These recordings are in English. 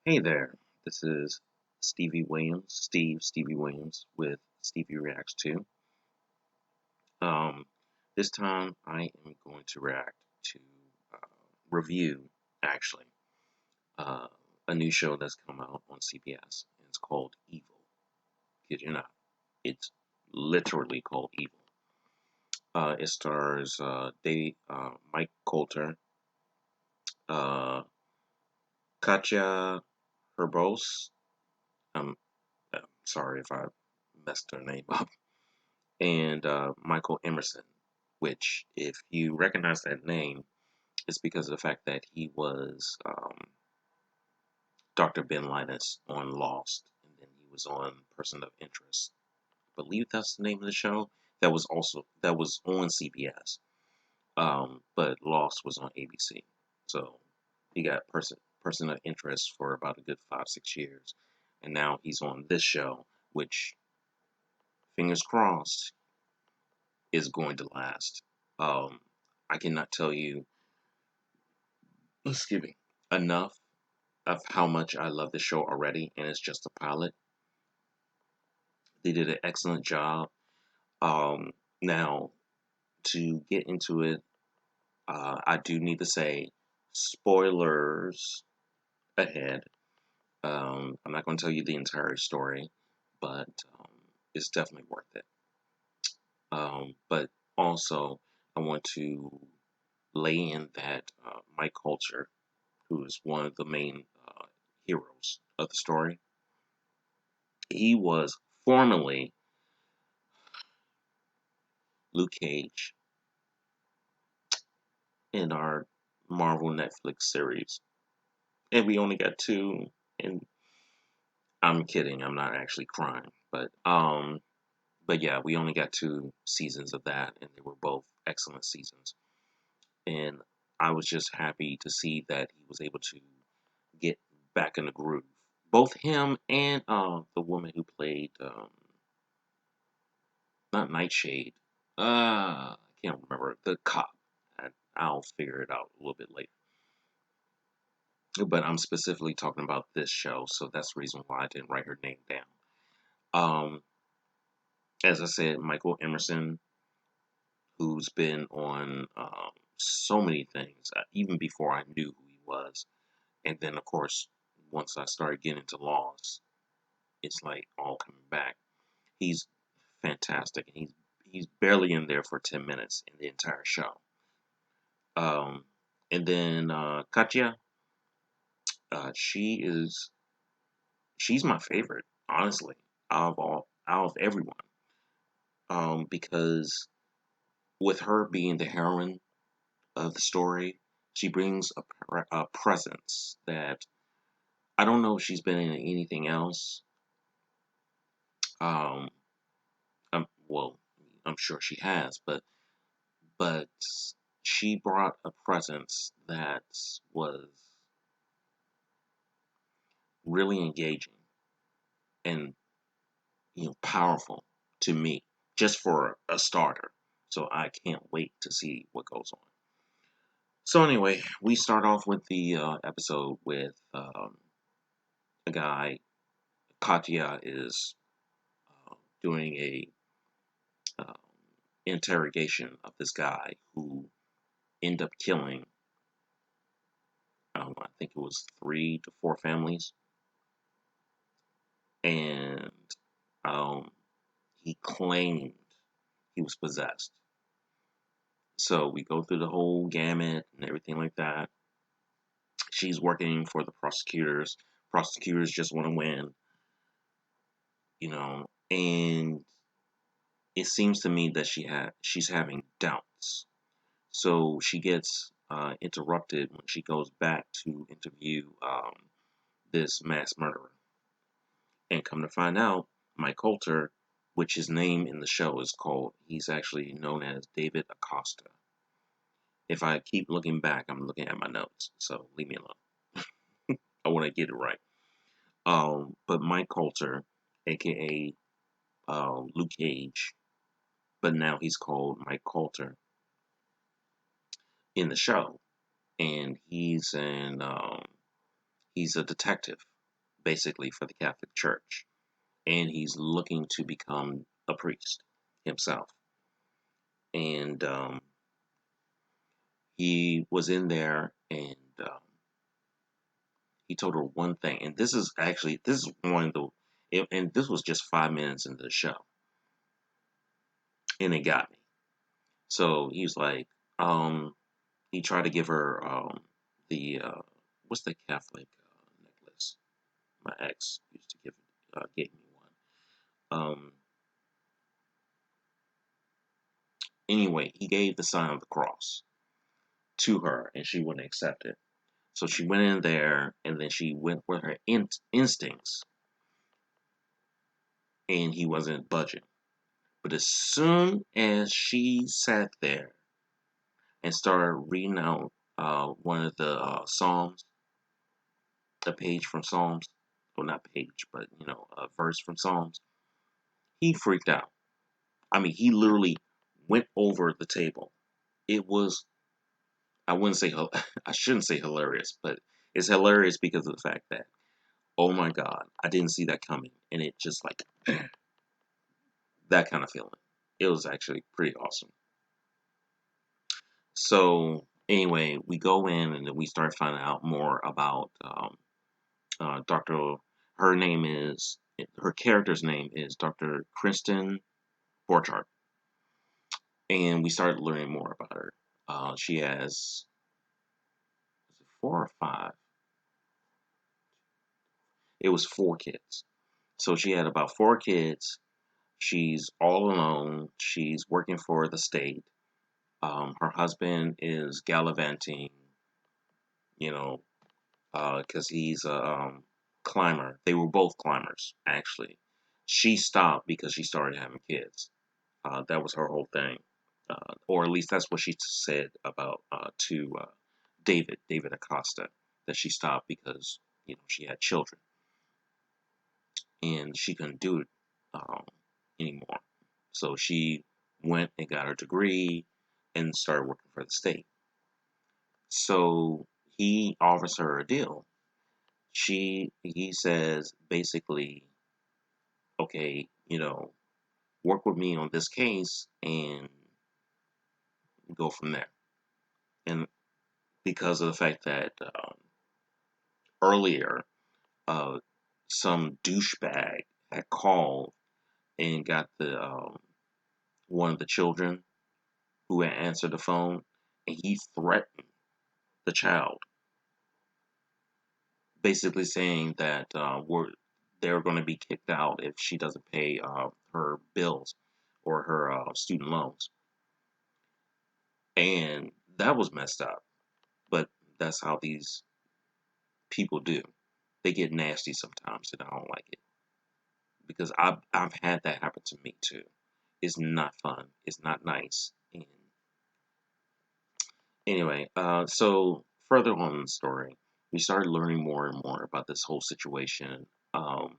Hey there, this is Stevie Williams with Stevie Reacts 2. Um, this time I am going to react to, uh, review, actually, uh, a new show that's come out on CBS. And it's called Evil. Kid you not, it's literally called Evil. It stars Mike Coulter, uh, Katja Herbos. I'm, I'm sorry if I messed her name up. And Michael Emerson, which, if you recognize that name, it's because of the fact that he was Dr. Ben Linus on Lost, and then he was on Person of Interest. I believe that's the name of the show. That was on CBS, but Lost was on ABC. So he got Person of Interest for about a good 5-6 years, and now he's on this show, which, fingers crossed, is going to last. Um, I cannot tell you, excuse me, enough of how much I love the show already, and it's just a pilot. They did an excellent job. Um, Now, to get into it, I do need to say spoilers ahead. I'm not going to tell you the entire story, but it's definitely worth it. But also, I want to lay in that Mike Coulter, who is one of the main heroes of the story. He was formerly Luke Cage in our Marvel Netflix series, and we only got two. And I'm kidding, I'm not actually crying, but yeah, we only got 2 seasons of that, and they were both excellent seasons. And I was just happy to see that he was able to get back in the groove. Both him and the woman who played not Nightshade. I can't remember the cop. I'll figure it out a little bit later. But I'm specifically talking about this show, so that's the reason why I didn't write her name down. Um, as I said, Michael Emerson, who's been on so many things, even before I knew who he was, and then of course, once I started getting into Lost, it's like all coming back. He's fantastic, and he's barely in there for 10 minutes in the entire show. Um, and then Katya, uh, she is she's my favorite, honestly, out of everyone. Because with her being the heroine of the story, she brings a presence that I don't know if she's been in anything else. Um, well, I'm sure she has, but she brought a presence that was really engaging and powerful to me, just for a starter. So I can't wait to see what goes on. So anyway, we start off with the episode with a guy. Katya is doing a uh, interrogation of this guy who ended up killing. I think it was 3 to 4 families, and um, he claimed he was possessed. So we go through the whole gamut and everything like that. She's working for the prosecutors. Prosecutors just want to win, and it seems to me that she's having doubts. So she gets interrupted when she goes back to interview this mass murderer. And come to find out, Mike Coulter, which his name in the show is called, he's actually known as David Acosta. If I keep looking back, I'm looking at my notes, so leave me alone. I want to get it right. But Mike Coulter, aka Luke Cage, but now he's called Mike Coulter in the show, and he's a detective. basically for the Catholic Church, and he's looking to become a priest himself. And he was in there, and he told her one thing, and this is one of and this was just 5 minutes into the show, and it got me. So he was like, he tried to give her the what's the Catholic necklace? My ex used to gave me one. Anyway, he gave the sign of the cross to her, and she wouldn't accept it. So she went in there, and then she went with her instincts, and he wasn't budging. But as soon as she sat there and started reading out one of the Psalms, a page from Psalms, well, not page, but a verse from Psalms, he freaked out. I mean, he literally went over the table. It was, I wouldn't say, I shouldn't say hilarious, but it's hilarious because of the fact that, oh my God, I didn't see that coming. And it just like, that kind of feeling. It was actually pretty awesome. So anyway, we go in and then we start finding out more about Dr. Her character's name is Dr. Kristen Borchardt. And we started learning more about her. She has, is it 4 or 5? It was 4 kids. So she had about 4 kids. She's all alone. She's working for the state. Her husband is gallivanting, you know, because he's a climber. They were both climbers, actually. She stopped because she started having kids. That was her whole thing, or at least that's what she said about to David Acosta, that she stopped because she had children and she couldn't do it um, anymore. So she went and got her degree and started working for the state. So he offers her a deal. He says basically, okay, work with me on this case and go from there. And because of the fact that earlier, uh, some douchebag had called and got the one of the children who had answered the phone, and he threatened the child, basically saying that they're going to be kicked out if she doesn't pay her bills or her student loans, and that was messed up. But that's how these people do. They get nasty sometimes, and I don't like it because I've had that happen to me too. It's not fun. It's not nice. And anyway, so further on in the story, we started learning more and more about this whole situation. I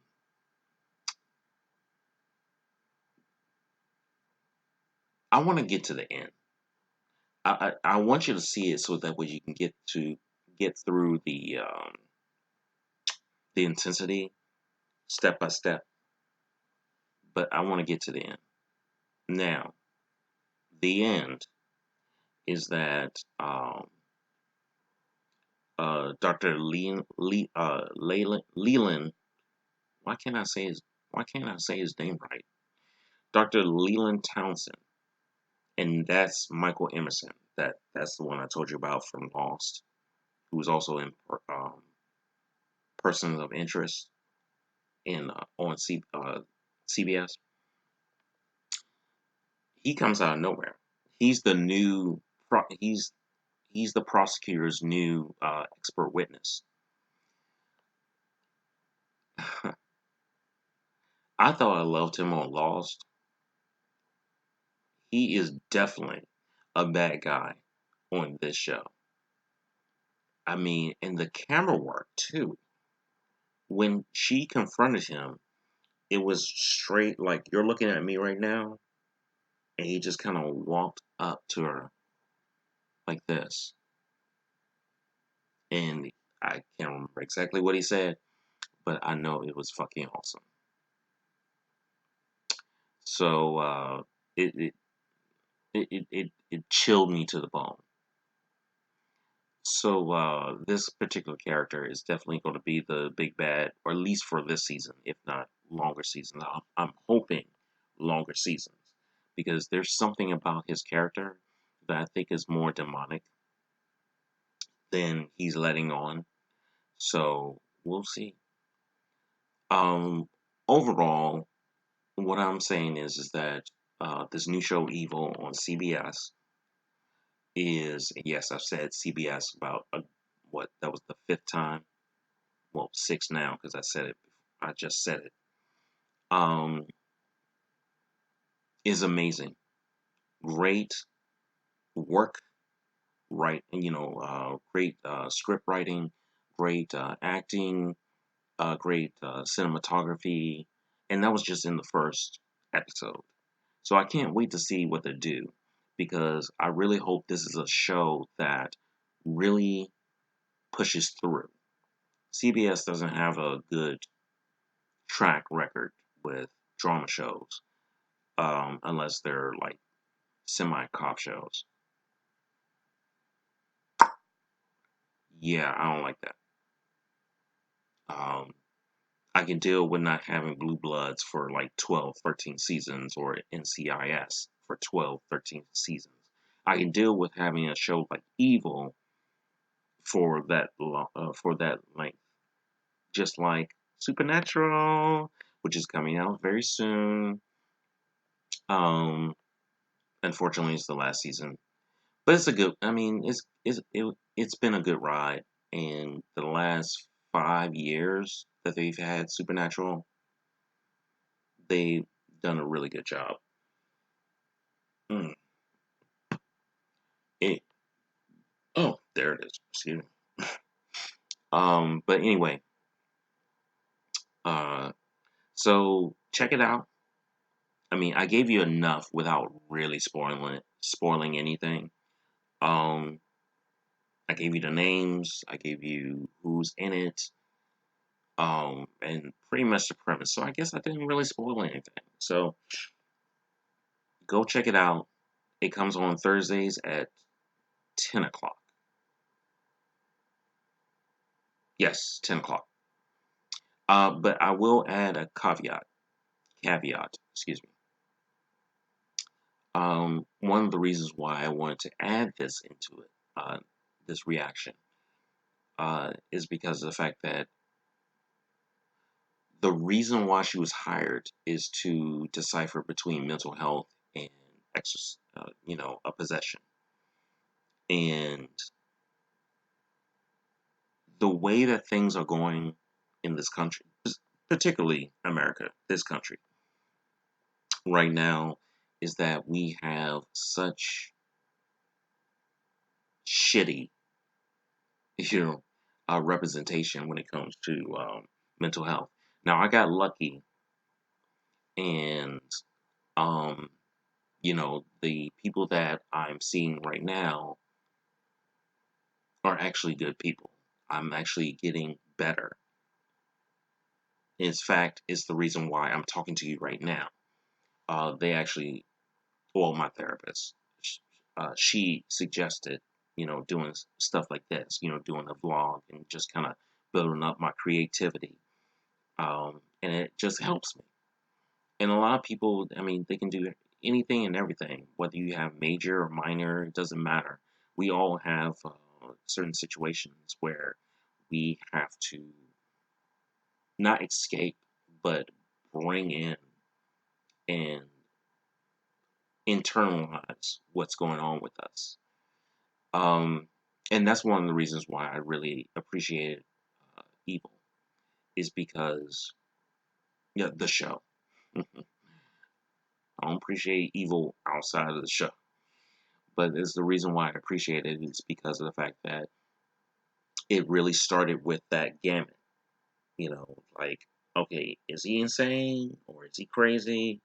want to get to the end. I want you to see it so that way you can get through the intensity step by step. But I want to get to the end. Now, the end is that Dr. Leland. Why can't I say his name right? Dr. Leland Townsend, and that's Michael Emerson. That's the one I told you about from Lost, who was also in Persons of Interest in on CBS. He comes out of nowhere. He's the new he's the prosecutor's new expert witness. I thought I loved him on Lost. He is definitely a bad guy on this show. I mean, and the camera work too. When she confronted him, it was straight like you're looking at me right now, and he just kind of walked up to her like this. And I can't remember exactly what he said, but I know it was fucking awesome. So it, it it chilled me to the bone. So this particular character is definitely going to be the big bad, or at least for this season, if not longer seasons. I'm hoping longer seasons because there's something about his character that I think is more demonic than he's letting on. So we'll see. Um, Overall, what I'm saying is that this new show Evil on CBS is, yes, I've said CBS about what, that was the fifth time, well, six now because I just said it. Um, is amazing, great work, right? And great script writing, great acting, great cinematography, and that was just in the first episode. So I can't wait to see what they do because I really hope this is a show that really pushes through. CBS doesn't have a good track record with drama shows, unless they're like semi cop shows. Yeah, I don't like that. Um, I can deal with not having Blue Bloods for like 12, 13 seasons or NCIS for 12, 13 seasons. I can deal with having a show like Evil for that length, just like Supernatural, which is coming out very soon. Um, Unfortunately, it's the last season, but it's a good. I mean, it's been a good ride, and the last 5 years that they've had Supernatural, they've done a really good job. Mm, it, oh, there it is. Excuse me. But anyway, uh, so check it out. I mean, I gave you enough without really spoiling anything. Um, I gave you the names, I gave you who's in it, and pretty much the premise. So I guess I didn't really spoil anything. So go check it out. It comes on Thursdays at 10 o'clock. Yes, 10 o'clock. But I will add a caveat, excuse me. One of the reasons why I wanted to add this into it, this reaction, is because of the fact that the reason why she was hired is to decipher between mental health and a possession. And the way that things are going in this country, particularly America, this country, right now, is that we have such shitty, you know, representation when it comes to mental health. Now, I got lucky, and um, the people that I'm seeing right now are actually good people. I'm actually getting better. In fact, it's the reason why I'm talking to you right now. They actually, well, my therapist, she suggested, doing stuff like this, doing a vlog and just kind of building up my creativity. And it just helps me. And a lot of people, I mean, they can do anything and everything, whether you have major or minor, it doesn't matter. We all have certain situations where we have to not escape, but bring in and internalize what's going on with us. Um, and that's one of the reasons why I really appreciated Evil, is because, yeah, the show. I don't appreciate Evil outside of the show, but it's the reason why I appreciate it is because of the fact that it really started with that gamut. Like, okay, is he insane, or is he crazy,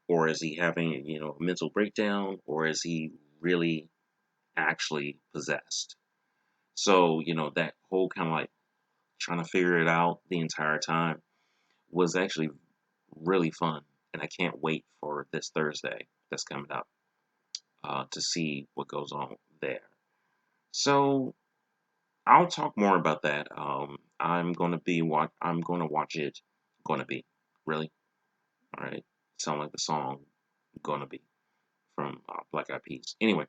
or is he having, a mental breakdown, or is he really actually possessed? So, that whole kind of like trying to figure it out the entire time was actually really fun. And I can't wait for this Thursday that's coming up to see what goes on there. So I'll talk more about that. I'm gonna watch it. Gonna be really all right. Sound like the song "Gonna Be" from Black Eyed Peas. Anyway,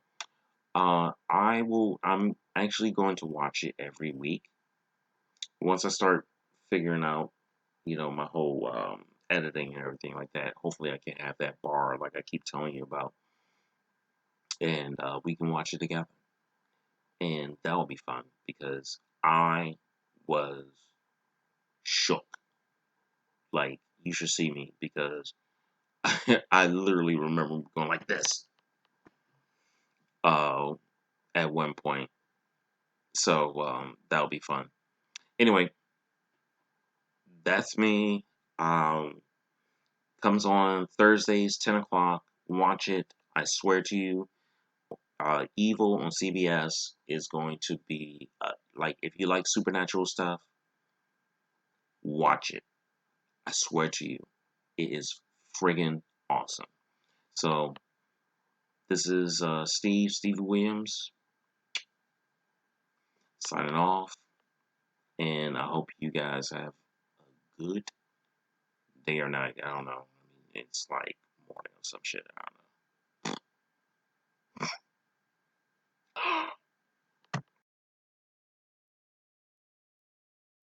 I will. I'm actually going to watch it every week once I start figuring out, my whole editing and everything like that. Hopefully, I can have that bar like I keep telling you about, and we can watch it together, and that will be fun because I was shook. Like you should see me because I literally remember going like this uh, at one point. So that'll be fun. Anyway, that's me. Um, Comes on Thursdays, 10 o'clock. Watch it. I swear to you, Evil on CBS is going to be like if you like supernatural stuff, watch it. I swear to you, it is friggin' awesome. So this is Stevie Williams signing off, and I hope you guys have a good day or night. I don't know. I mean, it's like morning or some shit. I don't know.